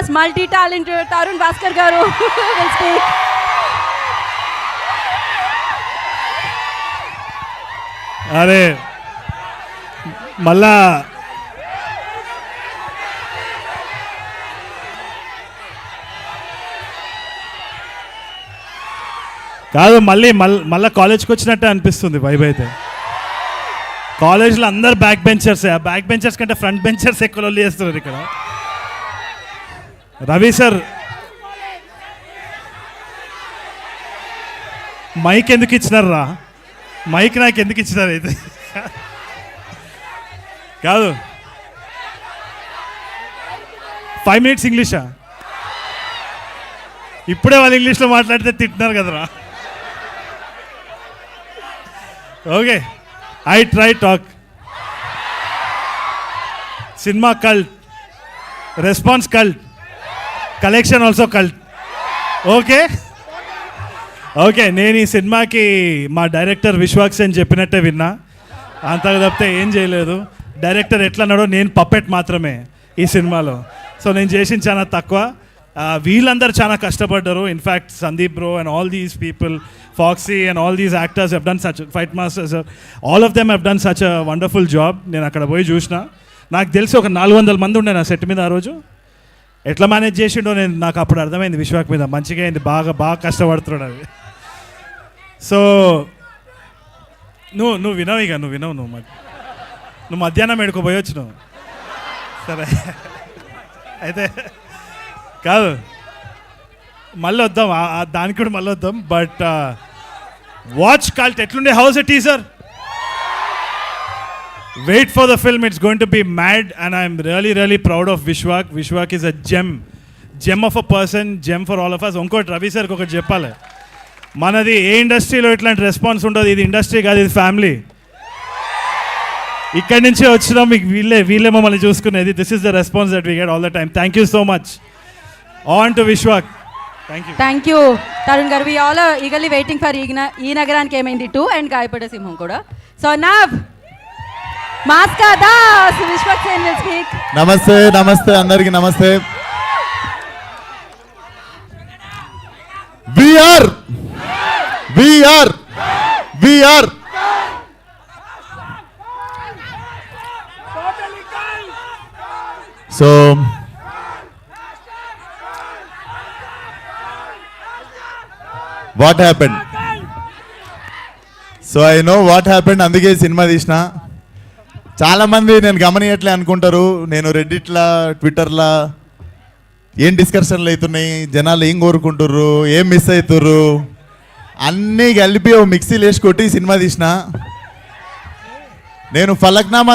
course, multi-talented Tarun Bhaskar garu will speak. అరే మళ్ళా కాదు మళ్ళీ కాలేజ్కి వచ్చినట్టే అనిపిస్తుంది వైబ్ అయితే. కాలేజ్లో అందరు బ్యాక్ బెంచర్స్, ఆ బ్యాక్ బెంచర్స్ కంటే ఫ్రంట్ బెంచర్స్ ఎక్కువ లొల్లి చేస్తున్నారు ఇక్కడ. రవి సార్ మైక్ ఎందుకు ఇచ్చినారా? మైక్ నాకు ఎందుకు ఇచ్చినారు అయితే? కాదు 5 minutes ఇంగ్లీషా? ఇప్పుడే వాళ్ళు ఇంగ్లీష్లో మాట్లాడితే తింటున్నారు కదరా. Okay, I try talk. Cinema cult, response cult, collection also cult. Okay okay, నేను ఈ సినిమాకి మా డైరెక్టర్ విశ్వాక్ సేన్ చెప్పినట్టే విన్నా, అంతకు తప్పితే ఏం చేయలేదు. డైరెక్టర్ ఎట్లా అన్నాడో, నేను పప్పెట్ మాత్రమే ఈ సినిమాలో. సో నేను చేసిన చాలా తక్కువ. వీళ్ళందరూ చాలా కష్టపడ్డారు. In fact Sandeep bro and all these people, ఫాక్సీ and all these actors have done such, fight masters, all of them have done such a wonderful job. నేను అక్కడ పోయి చూసిన, నాకు తెలిసి ఒక 400 మంది ఉండే నా సెట్ మీద ఆ రోజు. ఎట్లా మేనేజ్ చేసిండో నాకు అప్పుడు అర్థమైంది విశ్వాక్ మీద. మంచిగా అయింది, బాగా కష్టపడుతున్నాడు అది. సో నువ్వు వినవు, ఇక నువ్వు వినవు. నువ్వు మధ్యాహ్నం ఎడుకోపోయొచ్చు నువ్వు. సరే అయితే కాదు, మళ్ళీ వద్దాం, దానికి కూడా మళ్ళీ వద్దాం. బట్ వాచ్ కల్ట్ ఎట్లుండే, how's a teaser. Wait for the film, it's going to be mad and I'm really proud of Vishwak. Vishwak is a gem of a person, gem for all of us. ఇంకోటి రవి సార్కి ఒకటి చెప్పాలి, మనది ఏ ఇండస్ట్రీలో ఇట్లాంటి response ఉంటుంది. ఇది ఇండస్ట్రీ కాదు, ఇది ఫ్యామిలీ. ఇక్కడి నుంచే వచ్చినాం, మీకు వీళ్ళే మమ్మల్ని చూసుకునేది. This is the response that we get all the time. Thank you so much. On to Vishwak. Thank you Tarun garu. We all are eagerly waiting for Ee Nagaraniki Emaindi 2 and Gayapada Simham కూడా. So now Mass ka Das Vishwak Sen will speak. నమస్తే అందరికి నమస్తే. We are so what happened? So I know what happened, అందుకే cinema తీసిన. చాలామంది నేను గమనియట్లే అనుకుంటారు, నేను రెడ్డిట్లా ట్విట్టర్లా ఏం డిస్కషన్లు అవుతున్నాయి, జనాలు ఏం కోరుకుంటుర్రు, ఏం మిస్ అవుతుర్రు, అన్నీ కలిపి ఓ మిక్సీలు వేసి కొట్టి సినిమా తీసిన. నేను ఫలక్నామా